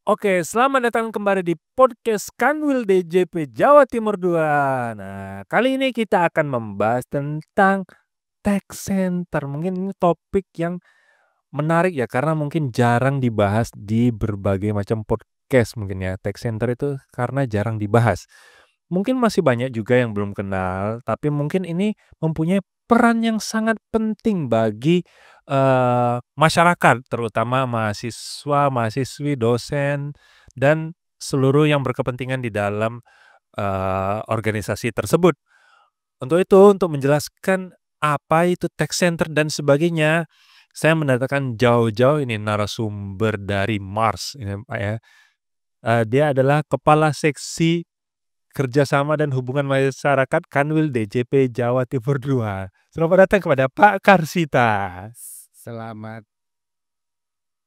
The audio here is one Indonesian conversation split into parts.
Oke, selamat datang kembali di podcast Kanwil DJP Jawa Timur 2. Nah, kali ini kita akan membahas tentang tax center. Mungkin ini topik yang menarik ya, karena mungkin jarang dibahas di berbagai macam podcast mungkin ya. Tax center itu karena jarang dibahas. Mungkin masih banyak juga yang belum kenal, tapi mungkin ini mempunyai peran yang sangat penting bagi masyarakat, terutama mahasiswa, mahasiswi, dosen, dan seluruh yang berkepentingan di dalam organisasi tersebut. Untuk itu, untuk menjelaskan apa itu tax center dan sebagainya, saya mendatangkan jauh-jauh ini narasumber dari Mars ini Pak ya. Dia adalah Kepala Seksi Kerjasama dan Hubungan Masyarakat Kanwil DJP Jawa Timur 2. Selamat datang kepada Pak Karsita. Selamat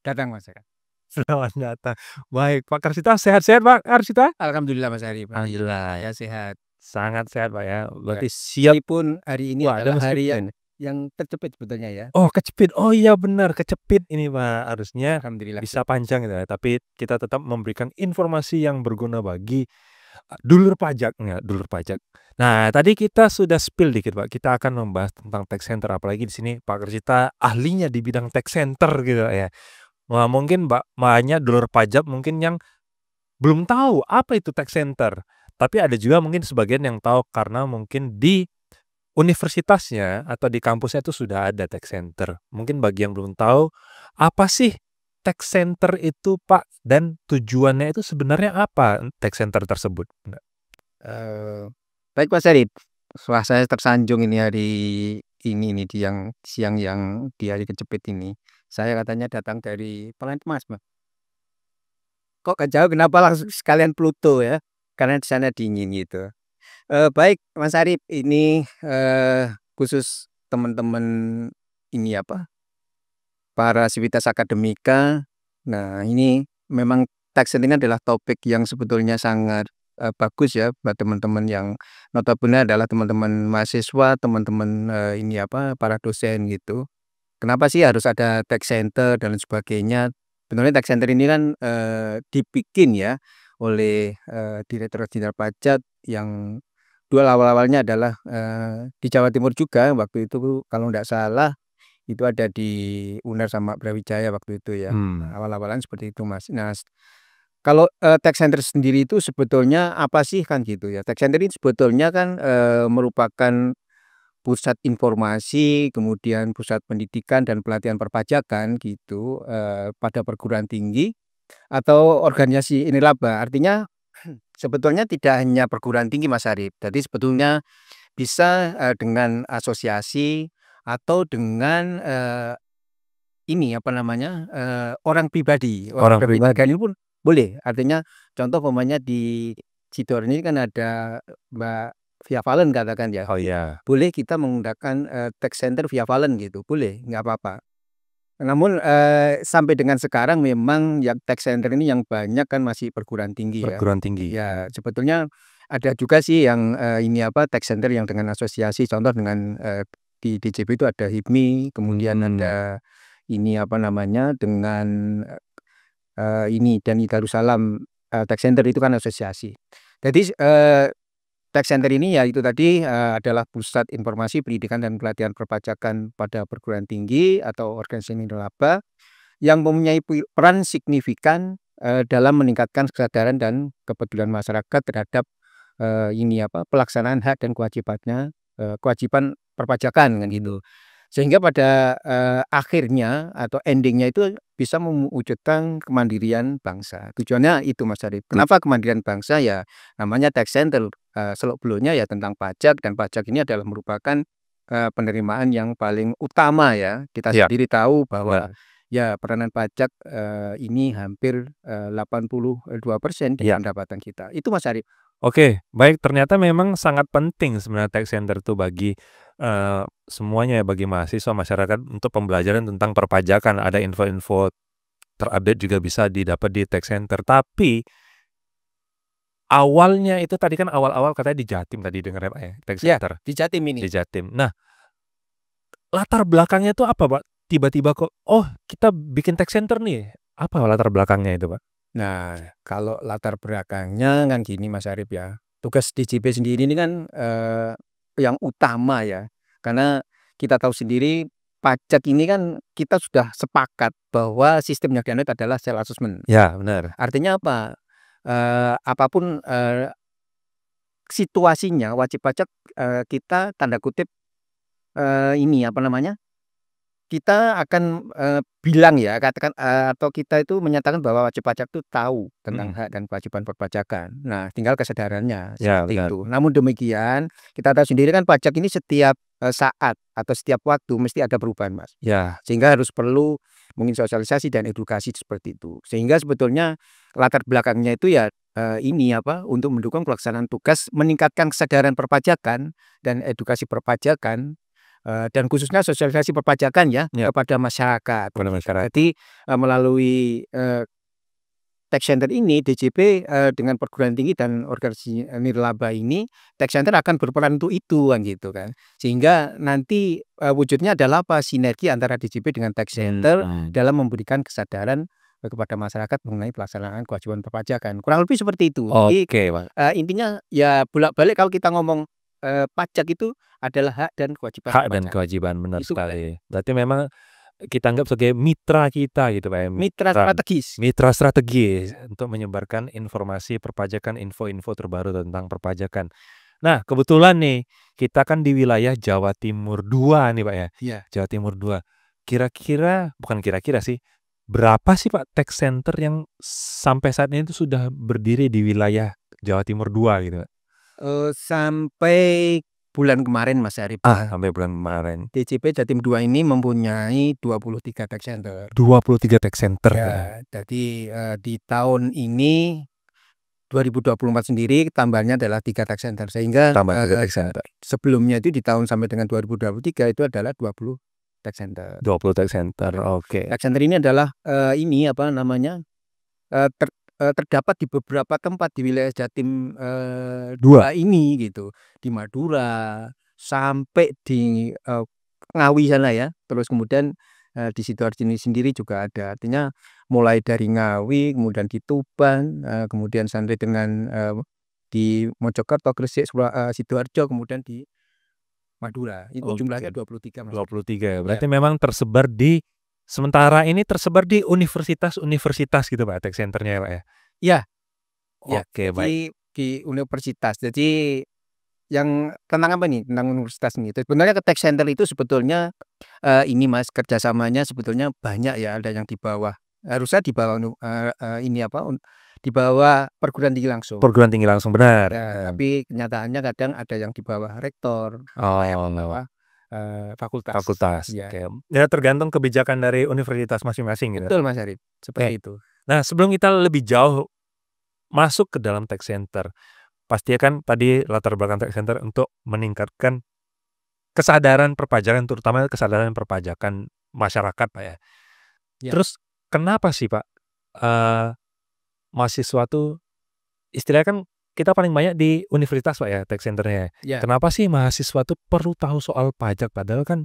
datang Mas Eka. Selamat datang. Baik, Pak Karsita sehat-sehat Pak Karsita? Alhamdulillah Mas Ari. Alhamdulillah ya, sehat. sangat sehat Pak ya. Berarti siap. Meskipun hari ini Wah, ada adalah hari meskipun. yang tercepit sebetulnya ya. Oh, kecepit. Oh iya benar, kecepit ini Pak. Harusnya Alhamdulillah. bisa panjang gitu ya, tapi kita tetap memberikan informasi yang berguna bagi dulur pajak, enggak, dulur pajak. Nah, tadi kita sudah spill dikit Pak. Kita akan membahas tentang tax center, apalagi di sini Pak Karsita ahlinya di bidang tax center gitu ya. Wah, mungkin banyak dulur pajak mungkin yang belum tahu apa itu tax center. Tapi ada juga mungkin sebagian yang tahu karena mungkin di universitasnya atau di kampusnya itu sudah ada tax center. Mungkin bagi yang belum tahu, apa sih tax center itu Pak? Dan tujuannya itu sebenarnya apa tax center tersebut? Baik Mas Ari. Wah, saya tersanjung ini hari ini nih di siang yang di hari kecepit ini. Saya katanya datang dari planet Mars, Mas. Kok gak jauh, kenapa langsung sekalian Pluto ya? Karena di sana dingin gitu. Baik Mas Arif, ini khusus teman-teman ini apa, para sivitas akademika. Nah, ini memang tax ini adalah topik yang sebetulnya sangat bagus ya buat teman-teman yang notabene adalah teman-teman mahasiswa, teman-teman ini apa, para dosen gitu. Kenapa sih harus ada tax center dan sebagainya? Sebenarnya tax center ini kan dibikin ya oleh Direktorat Jenderal Pajak yang dua awal-awalnya adalah di Jawa Timur juga waktu itu kalau tidak salah itu ada di UNER sama Brawijaya waktu itu ya. Awal-awalan seperti itu Mas. Nah, kalau tax center sendiri itu sebetulnya apa sih kan gitu ya. Tax center ini sebetulnya kan merupakan pusat informasi, kemudian pusat pendidikan dan pelatihan perpajakan gitu pada perguruan tinggi atau organisasi nirlaba. Artinya sebetulnya tidak hanya perguruan tinggi Mas Arif. Jadi sebetulnya bisa dengan asosiasi atau dengan ini apa namanya orang pribadi. Orang pribadi. Ini pun boleh. Artinya contoh umpamanya di Cidor ini kan ada Mbak Via Valen katakan ya. Oh iya. Boleh kita menggunakan tax center Via Valen gitu. Boleh, nggak apa-apa. Namun sampai dengan sekarang memang yang tax center ini yang banyak kan masih perguruan tinggi ya. Perguruan tinggi. Ya, sebetulnya ada juga sih yang ini apa tax center yang dengan asosiasi, contoh dengan di DJP itu ada HIPMI, kemudian ada ini apa namanya dengan ini dan Darussalam tax center itu kan asosiasi. Jadi tax center ini ya itu tadi adalah pusat informasi pendidikan dan pelatihan perpajakan pada perguruan tinggi atau organisasi nirlaba yang mempunyai peran signifikan dalam meningkatkan kesadaran dan kepedulian masyarakat terhadap ini apa pelaksanaan hak dan kewajibannya kewajiban perpajakan kan gitu. Sehingga pada akhirnya atau endingnya itu bisa mewujudkan kemandirian bangsa. Tujuannya itu Mas Arif. Kenapa kemandirian bangsa ya namanya tax center seluk-beluknya ya tentang pajak dan pajak ini adalah merupakan penerimaan yang paling utama ya. Kita sendiri tahu bahwa ya peranan pajak ini hampir 82% dari pendapatan kita. Itu Mas Arif. Oke, baik. Ternyata memang sangat penting sebenarnya tax center itu bagi semuanya ya, bagi mahasiswa, masyarakat untuk pembelajaran tentang perpajakan. Ada info-info terupdate juga bisa didapat di tax center. Tapi awalnya itu tadi kan awal-awal katanya di Jatim tadi dengar ya Pak ya, tax center. Di Jatim ini. Di Jatim. Nah, latar belakangnya itu apa Pak? Tiba-tiba kok, oh kita bikin tax center nih. Apa latar belakangnya itu Pak? Nah, kalau latar belakangnya kan gini Mas Arif ya. Tugas DJP sendiri ini kan yang utama ya. Karena kita tahu sendiri pajak ini kan kita sudah sepakat bahwa sistem yang dianut adalah self assessment. Ya, benar. Artinya apa? Apapun situasinya wajib pajak kita tanda kutip ini apa namanya? Kita akan bilang ya, katakan atau kita itu menyatakan bahwa wajib pajak itu tahu tentang hak dan kewajiban perpajakan. Nah, tinggal kesadarannya Ya, seperti benar. itu. Namun demikian, kita tahu sendiri kan pajak ini setiap saat atau setiap waktu mesti ada perubahan, Mas. Ya, Sehingga harus perlu mungkin sosialisasi dan edukasi seperti itu. Sehingga sebetulnya latar belakangnya itu ya ini apa untuk mendukung pelaksanaan tugas meningkatkan kesadaran perpajakan dan edukasi perpajakan dan khususnya sosialisasi perpajakan ya Ya. kepada masyarakat. kepada masyarakat. Jadi melalui tax center ini DJP dengan perguruan tinggi dan organisasi nirlaba ini tax center akan berperan untuk itu kan gitu kan. Sehingga nanti wujudnya adalah apa? Sinergi antara DJP dengan tax center dalam memberikan kesadaran kepada masyarakat mengenai pelaksanaan kewajiban perpajakan. Kurang lebih seperti itu. Jadi Oke, Pak. intinya ya bolak-balik kalau kita ngomong pajak itu adalah hak dan kewajiban Hak dan perpajakan. kewajiban, benar Itu sekali. Berarti memang kita anggap sebagai mitra kita gitu Pak ya. mitra strategis. Mitra strategis untuk menyebarkan informasi perpajakan, info-info terbaru tentang perpajakan. Nah, kebetulan nih kita kan di wilayah Jawa Timur 2 nih Pak ya. Iya. Jawa Timur 2. Kira-kira, bukan kira-kira sih, berapa sih Pak tax center yang sampai saat ini itu sudah berdiri di wilayah Jawa Timur 2 gitu Pak? Sampai bulan kemarin Mas Arif, Sampai bulan kemarin. DJP Jatim 2 ini mempunyai 23 tax center. 23 tax center. Ya, jadi di tahun ini 2024 sendiri tambahnya adalah 3 tax center sehingga Tambah 3 tax center. sebelumnya itu di tahun sampai dengan 2023 itu adalah 20 tax center. 20 tax center. Oke. Tax center ini adalah ini apa namanya? Terdapat di beberapa tempat di wilayah Jatim 2 ini gitu. Di Madura sampai di Ngawi sana ya. Terus kemudian di Sidoarjo ini sendiri juga ada. Artinya mulai dari Ngawi, kemudian di Tuban, kemudian sampai dengan di Mojokerto, Gresik, Sidoarjo, kemudian di Madura. Itu jumlahnya 23 Mas. 23 ya. Berarti memang tersebar di sementara ini tersebar di universitas-universitas gitu Pak tax centernya ya Pak ya? Iya. Oke, baik. Di universitas. Jadi yang tentang apa nih? Tentang universitas nih. Sebenarnya ke tax center itu sebetulnya ini Mas kerjasamanya sebetulnya banyak ya. Ada yang di bawah harusnya di bawah ini apa? Di bawah perguruan tinggi langsung. Perguruan tinggi langsung benar. Tapi kenyataannya kadang ada yang di bawah rektor. Fakultas. Ya. Oke. Ya tergantung kebijakan dari universitas masing-masing gitu. Betul Mas Arif. Seperti itu. Nah, sebelum kita lebih jauh masuk ke dalam tax center, pasti kan tadi latar belakang tax center untuk meningkatkan kesadaran perpajakan, terutama kesadaran perpajakan masyarakat Pak ya. Terus kenapa sih Pak mahasiswa tuh istilahnya kan kita paling banyak di universitas Pak ya tax centernya. Kenapa sih mahasiswa tuh perlu tahu soal pajak padahal kan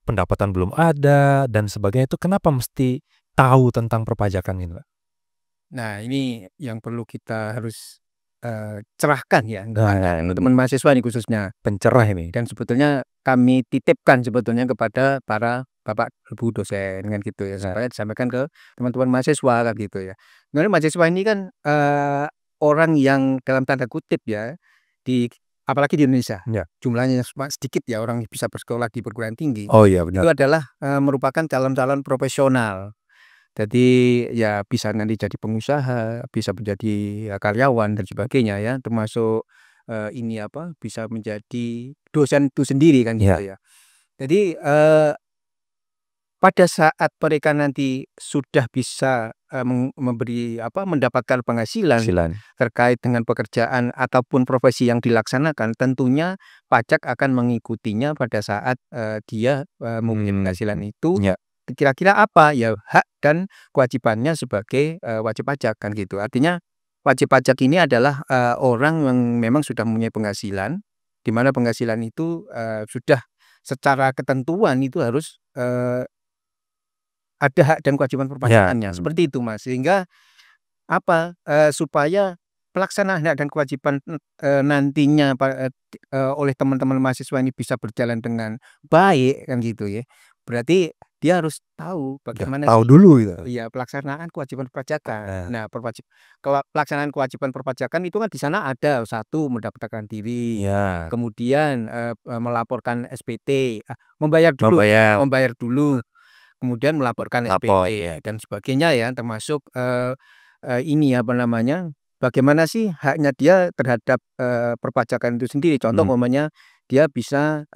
pendapatan belum ada dan sebagainya, itu kenapa mesti tahu tentang perpajakan ini Pak? Nah, ini yang perlu kita harus cerahkan ya teman mahasiswa ini khususnya. Pencerah ini. Dan sebetulnya kami titipkan sebetulnya kepada para Bapak Ibu dosen kan gitu ya, supaya disampaikan ke teman-teman mahasiswa kan gitu ya. Sebenarnya mahasiswa ini kan orang yang dalam tanda kutip ya apalagi di Indonesia jumlahnya sedikit ya orang bisa bersekolah di perguruan tinggi. Oh iya benar. Itu adalah merupakan calon-calon profesional. Jadi ya bisa nanti jadi pengusaha, bisa menjadi karyawan dan sebagainya ya, termasuk ini apa bisa menjadi dosen itu sendiri kan gitu ya. Jadi pada saat mereka nanti sudah bisa memberi apa mendapatkan penghasilan terkait dengan pekerjaan ataupun profesi yang dilaksanakan, tentunya pajak akan mengikutinya pada saat dia mempunyai penghasilan itu. Kira-kira apa ya hak dan kewajibannya sebagai wajib pajak kan gitu. Artinya wajib pajak ini adalah orang yang memang sudah mempunyai penghasilan, di mana penghasilan itu sudah secara ketentuan itu harus ada hak dan kewajiban perpajakannya. Seperti itu Mas. Sehingga supaya pelaksanaan hak dan kewajiban, nantinya oleh teman-teman mahasiswa ini bisa berjalan dengan baik kan gitu ya. Berarti dia harus tahu Udah bagaimana tahu sih dulu gitu. iya, pelaksanaan kewajiban perpajakan. Nah, Nah, pelaksanaan kewajiban perpajakan itu kan di sana ada, satu mendaftarkan diri, iya, kemudian, melaporkan SPT, membayar membayar dulu, kemudian melaporkan lapor SPT ya. dan sebagainya ya, termasuk, ini apa namanya, bagaimana sih haknya dia terhadap, perpajakan itu sendiri. Contoh Mhm. umpamanya dia bisa,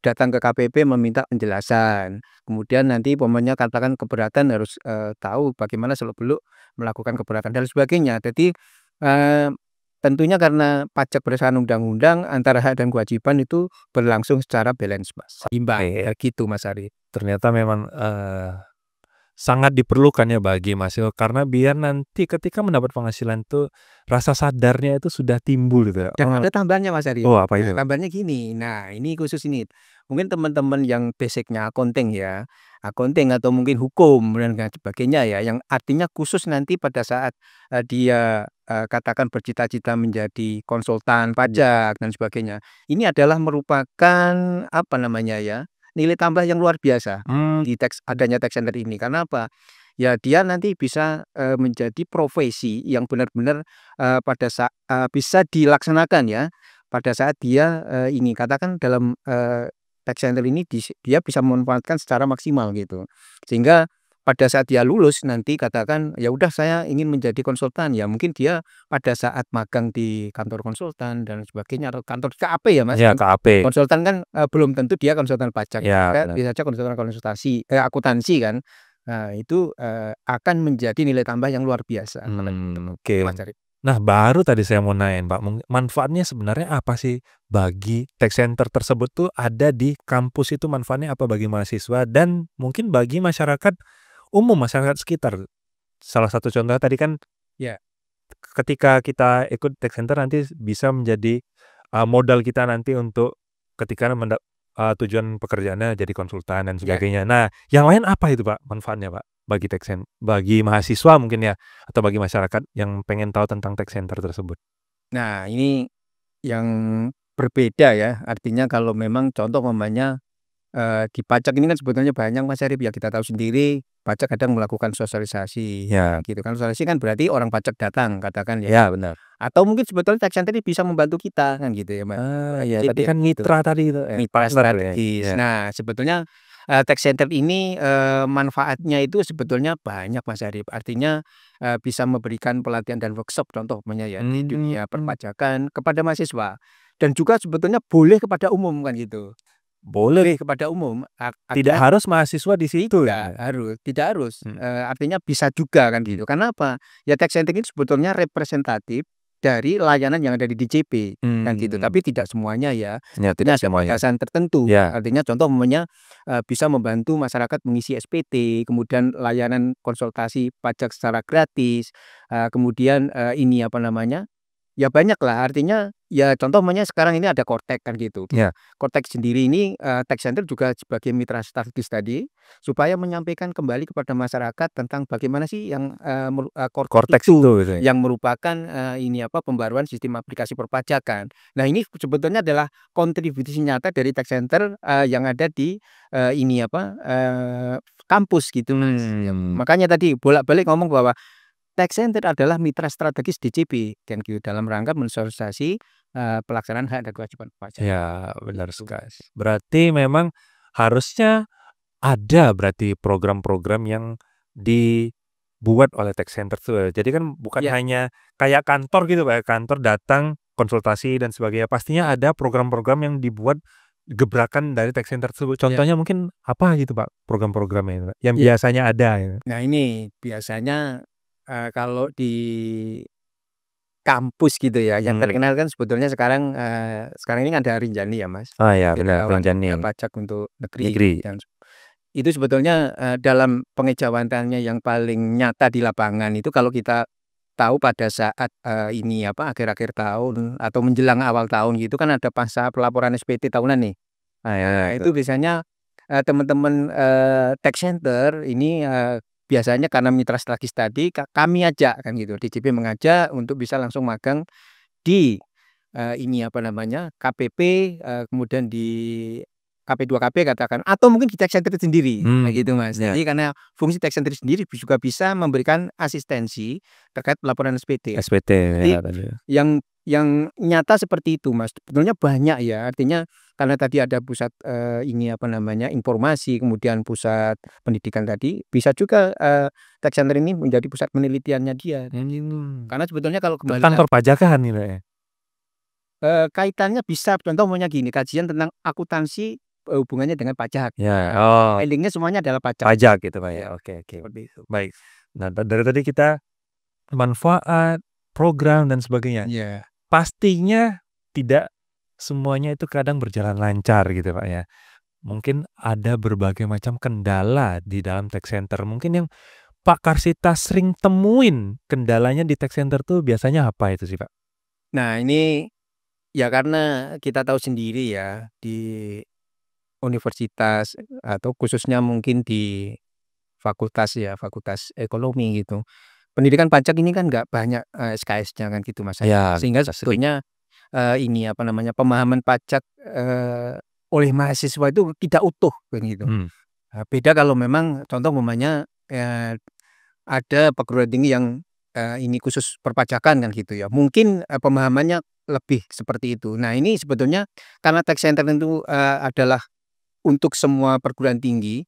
datang ke KPP meminta penjelasan, kemudian nanti umpamanya katakan keberatan harus, tahu bagaimana seluk-beluk melakukan keberatan dan sebagainya. Jadi, eee, tentunya karena pajak berdasarkan undang-undang antara hak dan kewajiban itu berlangsung secara balance, Mas, seimbang, Oke, kayak gitu, Mas Ari. ternyata memang, sangat diperlukan ya bagi mahasiswa karena biar nanti ketika mendapat penghasilan tuh rasa sadarnya itu sudah timbul gitu ya. Dan ada tambahannya, Mas Ari. Oh apa Nah, itu, Pak? tambahannya gini, nah ini khusus ini, mungkin teman-teman yang basic-nya accounting ya, accounting atau mungkin hukum dan lain sebagainya ya, yang artinya khusus nanti pada saat, dia, katakan bercita-cita menjadi konsultan pajak dan sebagainya. Ini adalah merupakan apa namanya ya, nilai tambah yang luar biasa Mmm, di adanya tax center ini. Karena apa? Ya dia nanti bisa, menjadi profesi yang benar-benar bisa dilaksanakan ya, pada saat dia, ini katakan dalam, tax center ini dia bisa memanfaatkan secara maksimal gitu. Sehingga pada saat dia lulus nanti katakan, "Ya udah saya ingin menjadi konsultan." Ya mungkin dia pada saat magang di kantor konsultan dan sebagainya atau kantor KAP ya Mas iya kan. KAP. Konsultan kan, belum tentu dia konsultan pajak, Iya bisa benar. bisa saja konsultan akuntansi kan. Nah itu, akan menjadi nilai tambah yang luar biasa kalau itu, Oke. Mas Arif. Nah baru tadi saya mau nanyain Pak, manfaatnya sebenarnya apa sih bagi tech center tersebut tuh ada di kampus itu manfaatnya apa bagi mahasiswa dan mungkin bagi masyarakat umum, masyarakat sekitar? Salah satu contohnya tadi kan Ya, ketika kita ikut tech center nanti bisa menjadi, modal kita nanti untuk ketika tujuan pekerjaannya jadi konsultan dan ya. sebagainya. Nah, yang lain apa itu Pak manfaatnya Pak bagi mahasiswa mungkin ya atau bagi masyarakat yang pengen tahu tentang tech center tersebut? Nah ini yang berbeda ya, artinya kalau memang contoh umpamanya, di pajak ini kan sebetulnya banyak Mas Arif ya, kita tahu sendiri pajak kadang melakukan sosialisasi, Ya, gitu kan. Sosialisasi kan berarti orang pajak datang katakan ya, ya benar. atau mungkin sebetulnya tax center ini bisa membantu kita kan gitu ya Mas, Ya tadi jadi kan gitu. mitra tadi itu, Mitra partner ya? strategis. Iya. Nah, sebetulnya, tax center ini, manfaatnya itu sebetulnya banyak, Mas Arif. Artinya, bisa memberikan pelatihan dan workshop contoh umpamanya ya, di dunia Mmm, perpajakan kepada mahasiswa dan juga sebetulnya boleh kepada umum kan gitu. boleh, Boleh kepada umum, tidak agar harus mahasiswa di situ tidak ya? harus tidak harus, Mhm. artinya bisa juga kan gitu. Karena apa? Ya tax center ini sebetulnya representatif dari layanan yang ada di DJP kan gitu, Mmm, tapi tidak semuanya ya. ya Ini tidak ada semuanya. batasan tertentu, Ya. artinya contoh umpamanya, bisa membantu masyarakat mengisi SPT, kemudian layanan konsultasi pajak secara gratis, kemudian, ini apa namanya, ya banyaklah, artinya ya contoh umpamanya sekarang ini ada Kortek kan gitu. Ya. Kortek sendiri ini, tax center juga sebagai mitra strategis tadi, supaya menyampaikan kembali kepada masyarakat tentang bagaimana sih yang, Kortek Cortex itu, itu gitu ya? yang merupakan, ini apa, pembaruan sistem aplikasi perpajakan. Nah ini sebetulnya adalah kontribusi nyata dari tax center, yang ada di, ini apa, kampus gitu Mas. Ya Mmm, makanya tadi bolak-balik ngomong bahwa tax center adalah mitra strategis DJP dan gitu dalam rangka mensosialisasi, pelaksanaan hak dan kewajiban pajak, ya benar gitu. sekali. Berarti memang harusnya ada berarti program-program yang dibuat oleh tech center tuh ya. Jadi kan bukan Ya, hanya kayak kantor gitu Pak ya, kantor datang, konsultasi dan sebagainya. Pastinya ada program-program yang dibuat gebrakan dari tech center tersebut. ya, Contohnya mungkin apa gitu Pak program-programnya itu Pak, yang iya. biasanya ada gitu? Nah ini biasanya, kalau di kampus gitu ya, yang Mhm. terkenal kan sebetulnya sekarang ini kan ada Rinjani ya Mas, Oh ya benar, Kepegawaian Rinjani Pajak untuk Negeri Negeri. dan itu sebetulnya, dalam pengejawantannya yang paling nyata di lapangan itu kalau kita tahu pada saat, ini apa, akhir-akhir tahun atau menjelang awal tahun gitu kan ada masa pelaporan SPT tahunan nih. Ah, ya Nah itu. itu biasanya, teman-teman, tax center ini, biasanya karena mitra strategis tadi kami ajak kan gitu, DJP mengajak untuk bisa langsung magang di ini apa namanya, KPP, kemudian di KP2KP katakan, atau mungkin di tech center itu sendiri, kayak gitu Mas. Ya, Jadi karena fungsi tech center sendiri juga bisa memberikan asistensi terkait pelaporan SPT. SPT Jadi ya tadi. yang nyata seperti itu Mas, sebetulnya banyak ya, artinya karena tadi ada pusat, ini apa namanya, informasi, kemudian pusat pendidikan tadi, bisa juga, tech center ini menjadi pusat penelitiannya dia. Karena sebetulnya kalau kembali Tentang perpajakan gitu ya? Kaitannya bisa contoh umpamanya gini, kajian tentang akuntansi, hubungannya dengan pajak. Ya, Nah, oh, ending-nya semuanya adalah pajak. pajak gitu Pak ya? Ya, Oke oke. seperti itu. Baik. Nah, dari tadi kita manfaat, program, dan sebagainya. Iya. Pastinya tidak semuanya itu kadang berjalan lancar gitu Pak ya. Mungkin ada berbagai macam kendala di dalam tech center. Mungkin yang Pak Karsita sering temuin kendalanya di tech center tuh biasanya apa itu sih Pak? Nah, ini ya karena kita tahu sendiri ya, di universitas atau khususnya mungkin di fakultas ya, fakultas ekonomi gitu. Pendidikan pajak ini kan nggak banyak, SKS-nya kan gitu Mas, Ya, sehingga kita sering. sebetulnya, ini apa namanya, pemahaman pajak, oleh mahasiswa itu tidak utuh kan gitu. Hmm. Beda kalau memang contoh umpamanya, ada perguruan tinggi yang, ini khusus perpajakan kan gitu ya. Mungkin, pemahamannya lebih seperti itu. Nah ini sebetulnya karena tech center itu, adalah untuk semua perguruan tinggi,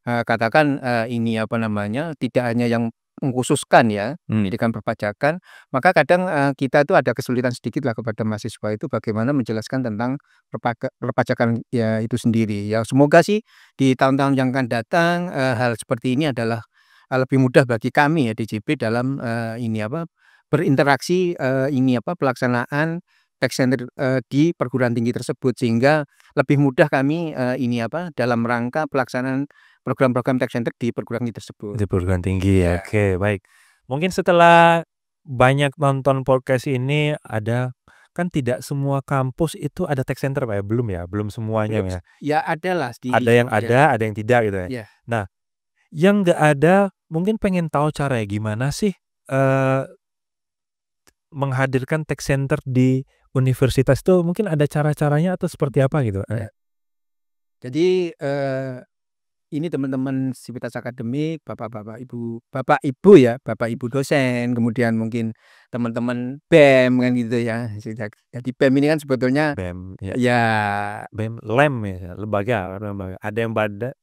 katakan, ini apa namanya, tidak hanya yang mengkhususkan ya, pendidikan perpajakan, maka kadang, kita itu ada kesulitan sedikit lah kepada mahasiswa itu bagaimana menjelaskan tentang perpajakan ya itu sendiri. Ya semoga sih di tahun-tahun yang akan datang, hal seperti ini adalah, lebih mudah bagi kami ya DJP dalam, ini apa, berinteraksi, ini apa, pelaksanaan tech center, di perguruan tinggi tersebut sehingga lebih mudah kami, ini apa, dalam rangka pelaksanaan program-program tech center di perguruan tinggi tersebut. Di perguruan tinggi ya. Ya. Oke, baik. Mungkin setelah banyak nonton podcast ini kan tidak semua kampus itu ada tech center Pak ya? Belum ya? Belum semuanya Belum ya? ya ada lah Ada yang ada yang tidak gitu ya? ya. Nah, yang nggak ada mungkin pengen tahu caranya gimana sih, menghadirkan tech center di universitas itu mungkin ada cara-caranya atau seperti apa gitu? Ya. Jadi, ini teman-teman Sivitas Akademik, Bapak Ibu ya, Bapak Ibu dosen, kemudian mungkin teman-teman BEM kan gitu ya. Jadi BEM ini kan sebetulnya BEM ya. ya BEM, LEM ya, lembaga. Ada yang Badan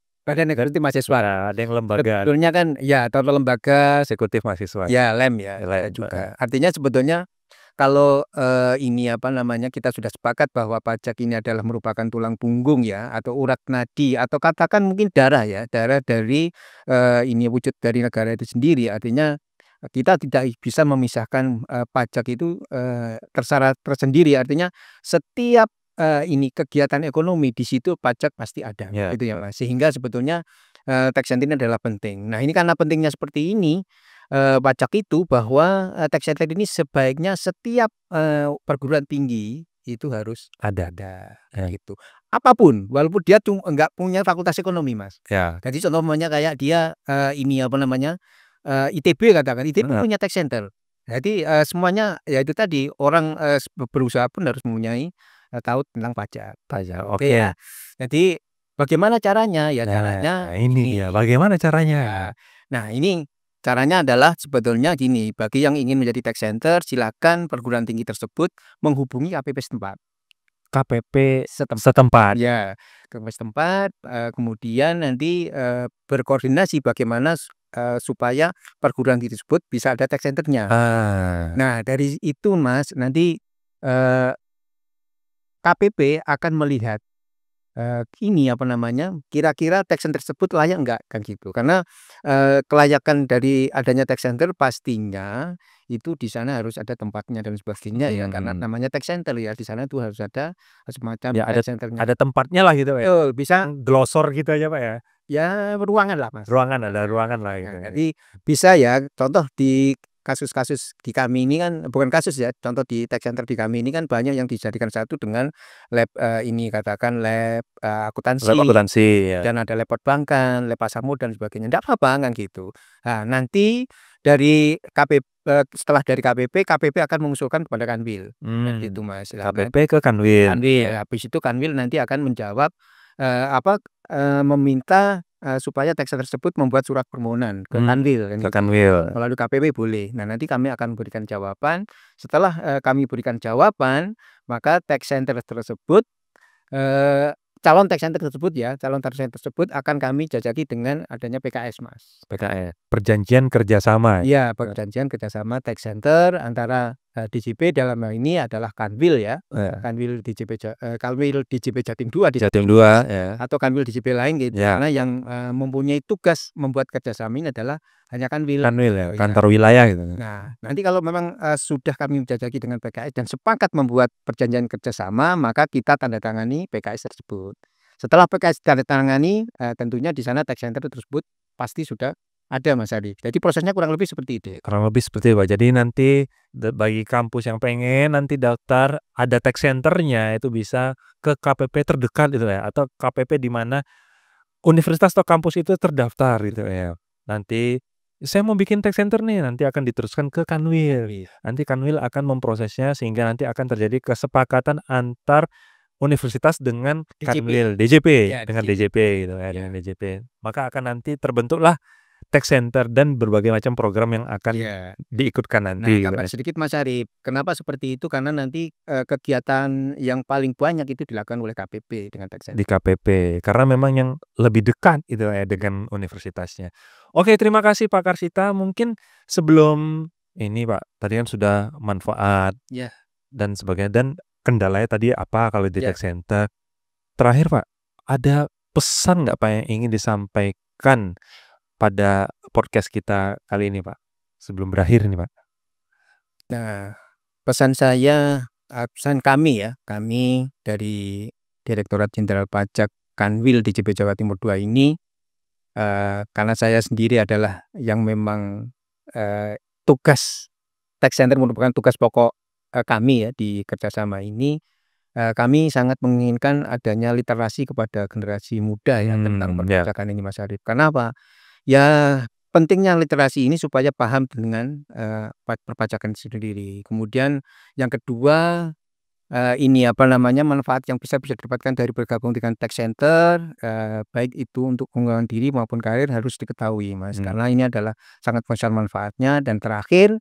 Eksekutif Mahasiswa. ada yang lembaga Sebetulnya kan ya atau lembaga eksekutif mahasiswa. ya LEM ya, ada LEM, juga. Artinya sebetulnya kalau, ini apa namanya, kita sudah sepakat bahwa pajak ini adalah merupakan tulang punggung ya, atau urat nadi, atau katakan mungkin darah ya, darah dari, ini wujud dari negara itu sendiri. Artinya, kita tidak bisa memisahkan, pajak itu, tersendiri. Artinya setiap, ini kegiatan ekonomi di situ pajak pasti ada, Ya. gitu ya Mas. Sehingga sebetulnya, tax center ini adalah penting. Nah ini karena pentingnya seperti ini, pajak itu bahwa, tech center ini sebaiknya setiap, perguruan tinggi itu harus Ada. kayak gitu. Apapun, walaupun dia enggak punya fakultas ekonomi, Mas. Ya. Jadi contoh umpamanya kayak dia, ini apa namanya, ITB katakan, ITB punya tech center. Jadi, semuanya ya itu tadi orang, berusaha pun harus mempunyai, tahu tentang pajak. Pajak, Oke oke. ya. Jadi bagaimana caranya? Ya caranya Nah, ini dia, bagaimana caranya? Ya. Nah, ini caranya adalah sebetulnya gini, bagi yang ingin menjadi tech center, silakan perguruan tinggi tersebut menghubungi KPP setempat. KPP setempat. Ya, KPP setempat, kemudian nanti, berkoordinasi bagaimana supaya perguruan tinggi tersebut bisa ada tech center-nya. Nah, dari itu Mas, nanti, KPP akan melihat, ini apa namanya, kira-kira tech center tersebut layak enggak, kan gitu. Karena, kelayakan dari adanya tech center pastinya itu di sana harus ada tempatnya dan sebagainya ya, karena namanya tech center ya, di sana tuh harus ada semacam Ya tech center-nya. ada tempatnya lah gitu ya? Betul, bisa Glosor gitu aja Pak ya? ya ruangan lah Mas. Ruangan, ada ruangan lah gitu Nah, ya? jadi bisa ya, contoh di kasus-kasus di kami ini kan bukan kasus ya, contoh di tech center di kami ini kan banyak yang dijadikan satu dengan lab, ini katakan lab, Lab akuntansi, akuntansi ya. dan ada lab perbankan, lab pasar modal dan sebagainya. Ndak apa-apa kan gitu. Nah, nanti dari setelah dari KPP akan mengusulkan kepada Kanwil, kan gitu Mas. Nah, KPP ke Kanwil. Kanwil, habis itu Kanwil nanti akan menjawab, meminta, supaya teks tersebut membuat surat permohonan ke Kanwil kan Ke gitu. Kanwil. Melalui KPP boleh. Nah, nanti kami akan berikan jawaban. Setelah, kami berikan jawaban, maka teks center tersebut, calon teks center tersebut ya, calon teks center tersebut akan kami jajaki dengan adanya PKS, Mas. PKS, perjanjian kerjasama. Iya, perjanjian kerjasama tech center antara, DJP dalam hal ini adalah Kanwil ya, Kanwil DJP Jatim 2 Jatim 2 ya. atau Kanwil DJP lain gitu. Ya. Karena yang, mempunyai tugas membuat kerjasama ini adalah hanya Kanwil. Kanwil ya, Oh, iya. kantor wilayah gitu. Nah, nanti kalau memang, sudah kami jajaki dengan PKS dan sepakat membuat perjanjian kerjasama, maka kita tanda tangani PKS tersebut. Setelah PKS tanda tangani, tentunya di sana tech center tersebut pasti sudah ada Mas Ari. Jadi prosesnya kurang lebih seperti itu. Kurang lebih seperti itu, Pak. Jadi nanti bagi kampus yang pengen nanti daftar ada tech center-nya itu bisa ke KPP terdekat gitu ya, atau KPP di mana universitas atau kampus itu terdaftar gitu ya. Nanti saya mau bikin tech center nih, nanti akan diteruskan ke Kanwil. Nanti Kanwil akan memprosesnya sehingga nanti akan terjadi kesepakatan antar universitas dengan Kanwil, DJP, Ya, dengan DJP. DJP gitu ya, dengan DJP. Maka akan nanti terbentuklah tech center dan berbagai macam program yang akan diikutkan Nah, nanti gitu gambar ya. sedikit Mas Ari, kenapa seperti itu? Karena nanti, kegiatan yang paling banyak itu dilakukan oleh KPP dengan tech Di center. KPP, karena memang yang lebih dekat gitu ya dengan universitasnya. Oke, terima kasih Pak Karsita. Mungkin sebelum ini Pak, tadi kan sudah manfaat Ya. dan sebagainya, dan kendalanya tadi apa kalau di Ya. tech center. Terakhir Pak, ada pesan nggak Pak yang ingin disampaikan pada podcast kita kali ini Pak? Sebelum berakhir nih Pak. Nah, pesan saya, pesan kami ya, kami dari Direktorat Jenderal Pajak Kanwil DJP Jawa Timur 2 ini, karena saya sendiri adalah yang memang, tugas tech center merupakan tugas pokok, kami ya di kerjasama ini, kami sangat menginginkan adanya literasi kepada generasi muda ya tentang perpajakan ini Mas Arif. Kenapa? Ya pentingnya literasi ini supaya paham dengan, perpajakan sendiri. Kemudian yang kedua, ini apa namanya, manfaat yang bisa didapatkan dari bergabung dengan tech center, baik itu untuk pengembangan diri maupun karir harus diketahui Mas, karena ini adalah sangat besar manfaatnya. Dan terakhir,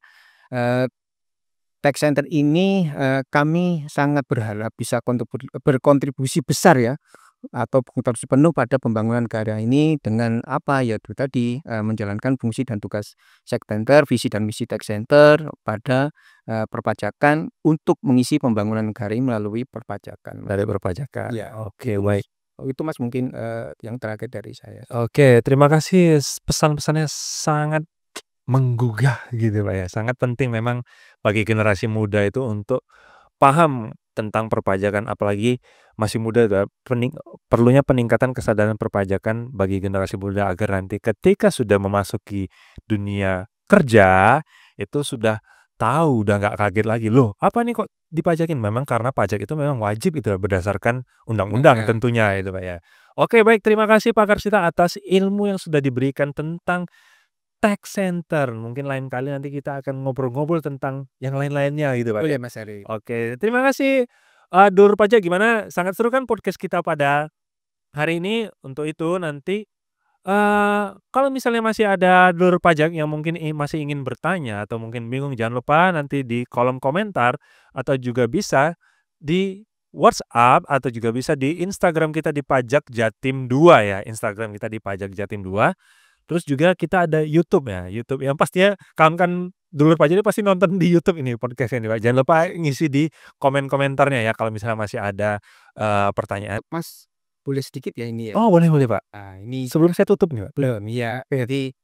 tech center ini, kami sangat berharap bisa berkontribusi besar ya, atau berkontribusi penuh pada pembangunan negara ini dengan apa, yaitu tadi, menjalankan fungsi dan tugas tech center, visi dan misi tech center pada, perpajakan untuk mengisi pembangunan negara ini melalui perpajakan. Dari perpajakan. Ya, Oke, baik. itu Mas mungkin, yang terakhir dari saya. Oke, terima kasih, pesan-pesannya sangat menggugah gitu Pak ya. Sangat penting memang bagi generasi muda itu untuk paham tentang perpajakan, apalagi masih muda ya, perlunya peningkatan kesadaran perpajakan bagi generasi muda agar nanti ketika sudah memasuki dunia kerja itu sudah tahu, udah nggak kaget lagi, loh apa nih kok dipajakin? Memang karena pajak itu memang wajib itu berdasarkan undang-undang tentunya itu Pak ya. Oke, baik, terima kasih Pak Karsita atas ilmu yang sudah diberikan tentang tech center. Mungkin lain kali nanti kita akan ngobrol-ngobrol tentang yang lain-lainnya gitu Pak. Boleh Mas Ari. Oke, terima kasih, Dulur Pajak. Gimana, sangat seru kan podcast kita pada hari ini. Untuk itu nanti, kalau misalnya masih ada Dulur Pajak yang mungkin masih ingin bertanya atau mungkin bingung, jangan lupa nanti di kolom komentar atau juga bisa di WhatsApp atau juga bisa di Instagram kita di Pajak Jatim 2 ya, Instagram kita di Pajak Jatim 2. Terus juga kita ada YouTube ya, YouTube yang pastinya kawan-kawan Dulur Pajak ini pasti nonton di YouTube ini podcast ini Pak. Jangan lupa ngisi di komen-komentarnya ya kalau misalnya masih ada, pertanyaan. Mas, boleh sedikit ya ini ya? Oh, boleh Pak. Nah, ini Sebelum saya tutup nih Pak. belum, iya. Jadi,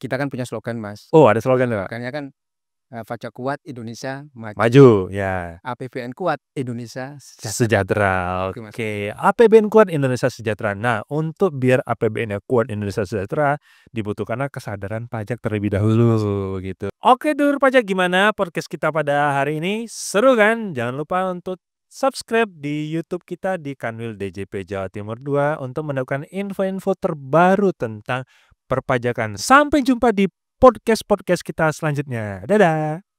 kita kan punya slogan Mas. Oh, ada slogan Pak. Slogannya kan, pajak kuat, Indonesia maju. Maju, ya. APBN kuat, Indonesia sejahtera. Sejahtera, Oke, Mas. oke. APBN kuat, Indonesia sejahtera. Nah, untuk biar APBN-nya kuat, Indonesia sejahtera, dibutuhkanlah kesadaran pajak terlebih dahulu, gitu. Oke, Dur Pajak, gimana podcast kita pada hari ini? Seru kan? Jangan lupa untuk subscribe di YouTube kita di Kanwil DJP Jawa Timur 2 untuk mendapatkan info-info terbaru tentang perpajakan. Sampai jumpa di podcast-podcast kita selanjutnya. Dadah!